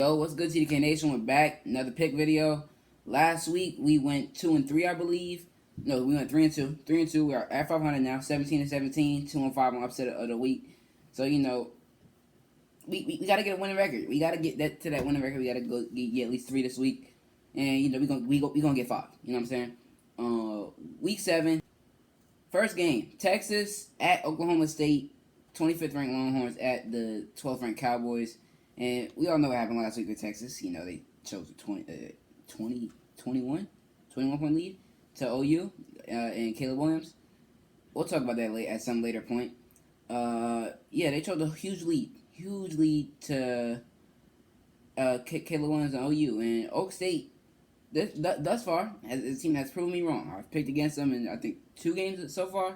Yo, what's good, TDK Nation? We're back. Another pick video. Last week we went 2-3, I believe. No, we went 3-2. 3-2. We are at 500 now. 17-17. 2-5 on upset of the week. So we gotta get a winning record. We gotta get that to that winning record. We gotta go get at least 3 this week, and we gonna get 5. You know what I'm saying? Week 7, first game: Texas at Oklahoma State. 25th ranked Longhorns at the 12th ranked Cowboys. And we all know what happened last week with Texas. They chose a 21 point lead to OU and Caleb Williams. We'll talk about that at some later point. They chose a huge lead to Caleb Williams and OU. And Oak State, thus far, as a team that's proven me wrong. I've picked against them in, I think, 2 games so far,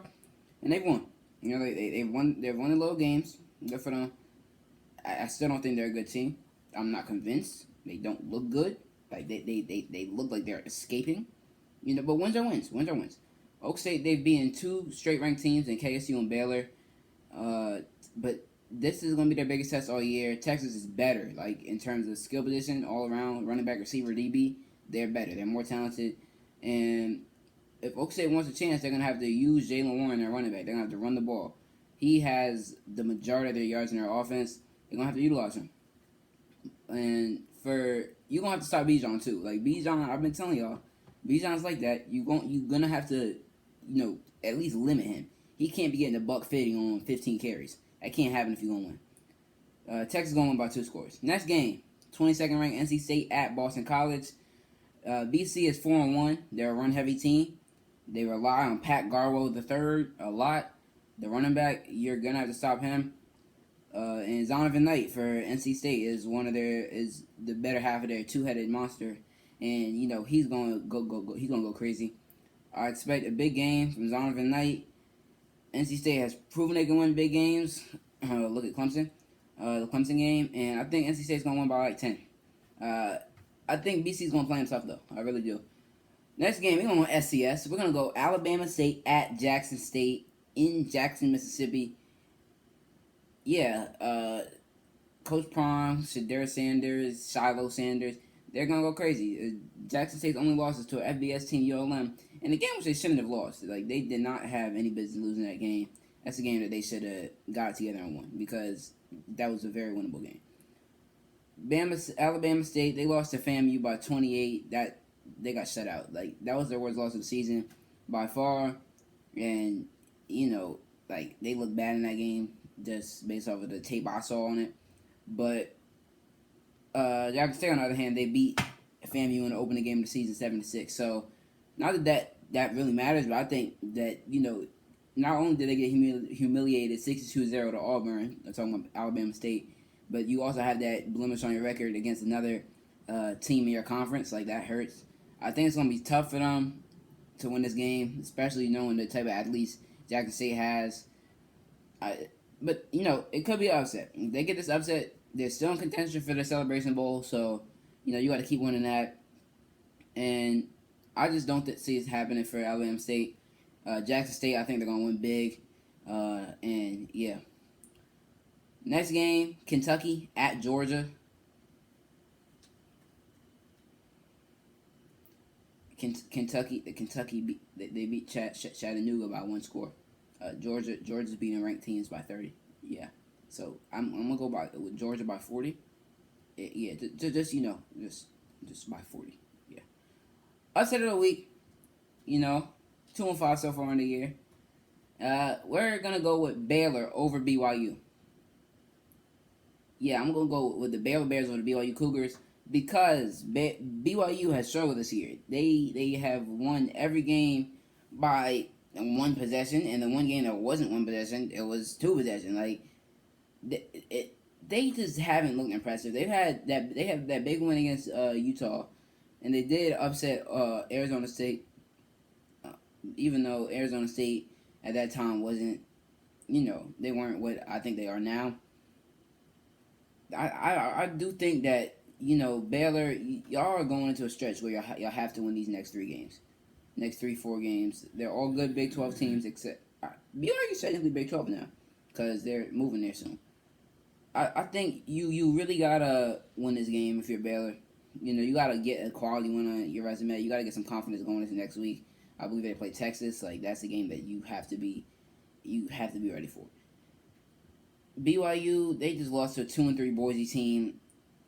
and they've won. They've won the little games. Good for them. I still don't think they're a good team. I'm not convinced. They don't look good. Like they look like they're escaping. But wins are wins. Wins are wins. Oak State, they've beaten 2 straight ranked teams in KSU and Baylor. But this is gonna be their biggest test all year. Texas is better, like in terms of skill position, all around, running back, receiver, DB. They're better. They're more talented. And if Oak State wants a chance, they're gonna have to use Jalen Warren, their running back. They're gonna have to run the ball. He has the majority of their yards in their offense. They're going to have to utilize him. And you're going to have to stop Bijan too. Like, Bijan, I've been telling y'all, Bijan's like that. You're going to have to, at least limit him. He can't be getting a $150 on 15 carries. That can't happen if you're going to win. Texas is going to win by 2 scores. Next game, 22nd ranked NC State at Boston College. BC is 4-1. They're a run-heavy team. They rely on Pat Garwo III a lot. The running back, you're going to have to stop him. And Zonovan Knight for NC State is the better half of their 2-headed monster, and he's gonna go crazy. I expect a big game from Zonovan Knight. NC State has proven they can win big games. Look at Clemson, the Clemson game, and I think NC State's gonna win by like 10. I think BC's gonna play them tough though. I really do. Next game, we're gonna go SCS. We're gonna go Alabama State at Jackson State in Jackson, Mississippi. Coach Prong, Shedeur Sanders, Shiloh Sanders, they're going to go crazy. Jackson State's only losses to an FBS team, ULM, and the game which they shouldn't have lost. Like, they did not have any business losing that game. That's a game that they should have got together and won because that was a very winnable game. Alabama State, they lost to FAMU by 28. They got shut out. Like, that was their worst loss of the season by far, and, they looked bad in that game, just based off of the tape I saw on it. But Jackson State, on the other hand, they beat FAMU in the opening game of the season 7-6. So not that really matters, but I think that not only did they get humiliated 62-0 to Auburn, I'm talking about Alabama State, but you also have that blemish on your record against another team in your conference. Like, that hurts. I think it's gonna be tough for them to win this game, especially knowing the type of athletes Jackson State has. But, it could be an upset. If they get this upset, they're still in contention for the Celebration Bowl. So, you got to keep winning that. And I just don't see it happening for Alabama State. Jackson State, I think they're going to win big. Next game, Kentucky at Georgia. Kentucky beat Chattanooga by 1 score. Georgia's beating ranked teams by 30. Yeah, so I'm gonna go with Georgia by 40. Just by 40. Yeah. Upset of the week. 2-5 so far in the year. We're gonna go with Baylor over BYU. Yeah, I'm gonna go with the Baylor Bears over the BYU Cougars because BYU has struggled this year. They have won every game by 1 possession, and the one game that wasn't 1 possession, it was 2 possession. Like, they just haven't looked impressive. They have that big win against Utah, and they did upset Arizona State. Even though Arizona State at that time wasn't, they weren't what I think they are now. I do think that Baylor, y'all are going into a stretch where y'all have to win these next 3 games. Next 3-4 games. They're all good Big 12 teams except BYU is technically Big 12 now because they're moving there soon. I think you really gotta win this game if you're Baylor. You know, you gotta get a quality win on your resume. You gotta get some confidence going into next week. I believe they play Texas. Like that's a game that you have to be ready for. BYU, they just lost to a 2-3 Boise team.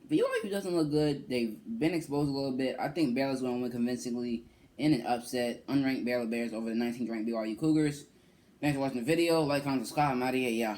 BYU doesn't look good. They've been exposed a little bit. I think Baylor's going to win convincingly in an upset. Unranked Baylor Bears over the 19th ranked BYU Cougars. Thanks for watching the video. Like, comment, subscribe. I'm out of here. Yeah.